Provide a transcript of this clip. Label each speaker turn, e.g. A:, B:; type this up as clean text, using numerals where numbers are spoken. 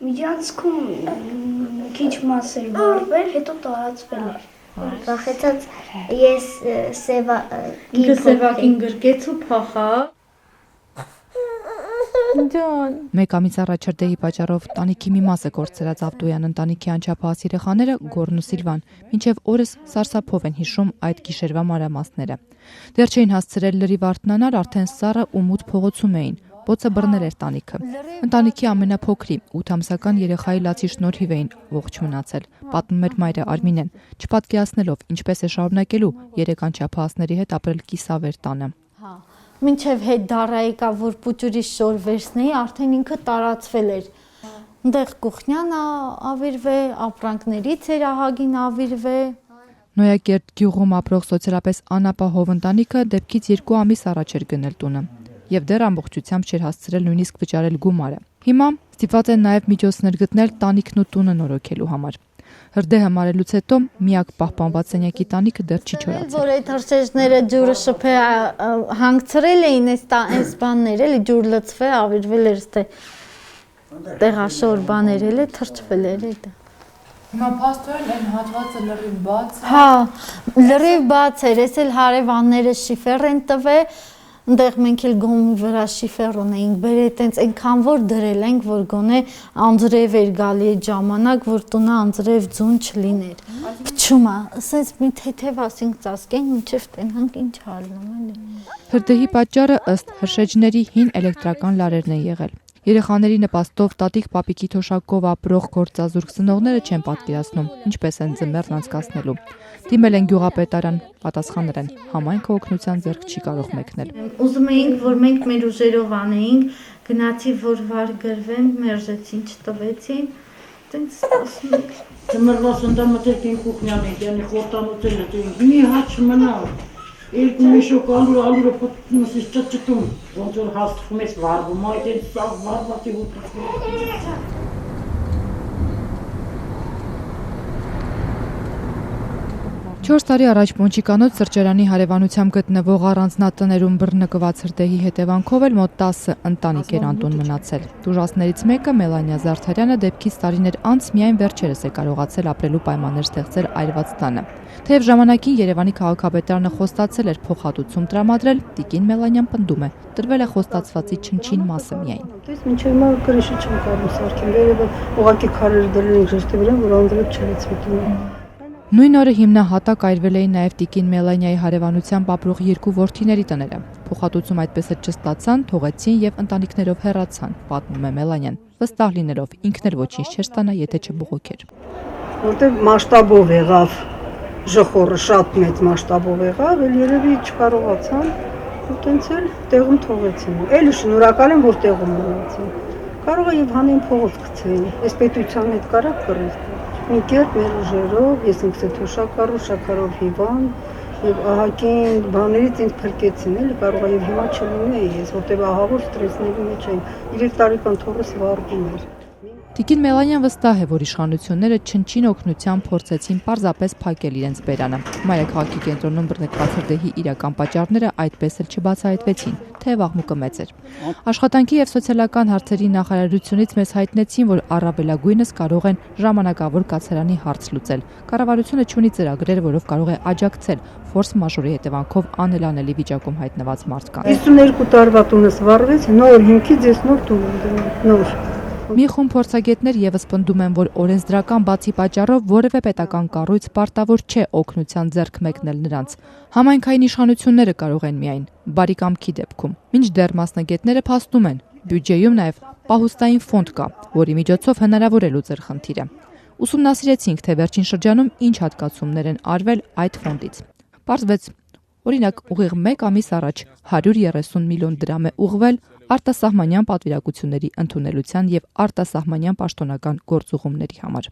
A: Միջանցքում քիչ մաս էր վարվել, հետո տարածվել էր։
B: Վախեցած ես
C: սևակին գրկեց ու փախավ։
D: Մեկ ամիս առաջ հրդեհի պատճառով տանիքի մի մասը կորցրած Ավդոյան ընտանիքի անչափահաս երեխաները Գոռն ու Սիլվան մինչև օրս սարսափով են հիշում այդ գիշերվա մանրամասները։ Դեռ չէին հասցրել լրիվ արթնանալ, արդեն սառը ու մութ փողոցում էին։ Բոցը բռնել էր տանիքը։ Ընտանիքի ամենափոքրի 8-ամսական երեխայի լացի շնորհիվ էին ողջ մնացել, պատմում էր մայրը Արմինեն, չպատկերացնելով ինչպես է շարունակելու 3 անչափահասների հետ ապրել կիսավեր տանը։
C: Մինչև հետ դառա եկա, որ պուճուրի շոր վերցնեի, արդեն ինքը տարածվել էր։ Այնտեղ Կուխնյանը ավիրվե, ապրանքներից էր ահագին ավիրվե։
D: Նոյակերտ գյուղում ապրող սոցիալապես անապահով ընտանիքը դեպքից 2 ամիս առաջ էր գնել տունը եւ դեռ ամբողջությամբ չէր հասցրել նույնիսկ վճարել գումարը։ Հիմա ստիպված են նաեւ միջոցներ գտնել տանիքն ու տունը նորոգելու համար։ Հրդեհը մարելուց հետո միակ պահպանված սենյակի տանիքը դեռ չի չորացել։
C: Որ այդ հրշեջները ջուրը շփե հանգցրել էին այս բաններ, էլի ջուր լցվե, ավիրվել էր ստե տեղաշոր բաներ էլ է թրջվել էր դա։
D: Հիմա փաստորեն այն հատվածը լրիվ բաց է։
C: Հա, լրիվ բաց էր, ես էլ հարևանները շիֆեր են տվել, այնտեղ մենք էլ գոմի վրա շիֆեր ունեինք, բերել տենց այնքան որ դրել ենք, որ գոնե անձրև էր գալի այդ ժամանակ, որ տունը անձրև ձուն չլիներ։ Փչում է, ասես մի թեթև ասենք ծածկենք, մինչև տենանք ինչ հալնում էլի։
D: Հրդեհի պատճառը ըստ հրշեջների հին էլեկտրական լարերն են եղել։ Երեխաների նպաստով տատիկ պապիկի թոշակով ապրող գործազուրկ ծնողները չեն պատկերացնում, ինչպես են ձմեռն անցկացնելու։ Դիմել են գյուղապետարան, պատասխանել են, համայնքը օգնության ձեռք չի կարող մեկնել։
C: Ուզում էինք, որ մենք մեր ուժերով անեինք, գնացի, որ վար գրվեն, մերժեցին, չտվեցին, տենց ասում եք։
E: Ձմեռվա սնդամտերքին Կուխնյանը, յանի խորտանոցել էինք, մի հաչ մնա, երկու մեշոկ ալուրը պոտնուսից ճտում, ոնց որ հաստվում ես վարվում, այդ են սաղ վարվածի հուտրվում։
D: 4 տարի առաջ Պոնչիկանոց սրճարանի հարևանությամբ գտնվող առանձնատներում բռնկված հրդեհի հետևանքով էլ մոտ 10 ընտանիք էր անտուն մնացել։ Տուժածներից մեկը Մելանիա Զարդարյանը դեպքից տարիներ անց միայն վերջերս է կարողացել ապրելու պայմաններ ստեղծել այրված տանը։ Թեև ժամանակին Երևանի քաղաքապետարանը խոստացել էր փոխհատուցում տրամադրել, տիկին Մելանիան պնդում է, տրվել է խոստացվածի չնչին մասը միայն։
F: Դες մինչև հիմա գրիշը չեմ կարող սարքել, երևի ուղղակի քարեր դրել են ժեստի վրա, որ անձրև չլցվի։
D: Նույն օրը հիմնահատակ այրվել էին նաև տիկին Մելանիայի հարևանությամբ ապրող 2 որդիների տները։ Փոխհատուցում այդպես էլ չստացան, թողեցին եւ ընտանիքներով հեռացան, պատմում է Մելանիան, վստահ լինելով ինքն էլ ոչինչ չէր ստանա, եթե չբողոքեր։
F: Որտեղ մասշտաբով եղավ, ժխորը շատ մեծ մասշտաբով եղավ, էլ երևի չկարողացան, ու տենց էլ տեղում թողեցին։ Էլի շնորհակալ եմ, որ տեղում մնացին։ Կարող է եւ հանեն փողոց գցեին։ Այս պետության հետ կարա կռիվ։ Մի կերպ մեր ուժերով, ես ինքս էլ թոշակառու, շաքարով հիվան, եւ ահագին բաներից ինձ փրկեցին, էլի կարող է եւ հիմա չլինեի ես, որտեղ ահավոր ստրեսների մեջ եմ, 3 տարեկան թոռս վարվում էր։
D: Տիկին Մելանիան վստահ է, որ իշխանությունները չնչին օգնությամբ փորձեցին պարզապես փակել իրենց բերանը։ Մայրաքաղաքի կենտրոնում բռնկված հրդեհի իրական պատճառները այդպես էլ չբացահայտվեցին, թեև աղմուկը մեծ էր։ Աշխատանքի եւ սոցիալական հարցերի նախարարությունից մեզ հայտնեցին, որ առավելագույնս կարող են ժամանակավոր կացարանի հարց լուծել։ Կառավարությունը չունի ծրագրեր, որով կարող է աջակցել ֆորս մաժորի հետևանքով անելանելի վիճակում հայտնված մարդկանց։
F: 52 տարվա տունս վառվեց, նոր հիմքից ես նոր տուն եմ դրել, նոր։
D: Մի խումբ փորձագետներ եւս պնդում են, որ օրենսդրական բացի պատճառով որևէ պետական կառույց պարտավոր չէ օգնության ձեռք մեկնել նրանց։ Համայնքային իշխանությունները կարող են միայն բարի կամքի դեպքում։ Մինչդեռ մասնագետները փաստում են, բյուջեում նաեւ պահուստային ֆոնդ կա, որի միջոցով հնարավոր է լուծել խնդիրը։ Ուսումնասիրեցինք, թե վերջին շրջանում ինչ հատկացումներ են արվել այդ ֆոնդից։ Պարզվեց, օրինակ, ուղիղ 1 ամիս առաջ 130 միլիոն դրամ է ուղղվել արտասահմանյան պատվիրակությունների ընդունելության եւ արտասահմանյան պաշտոնական գործուղումների համար։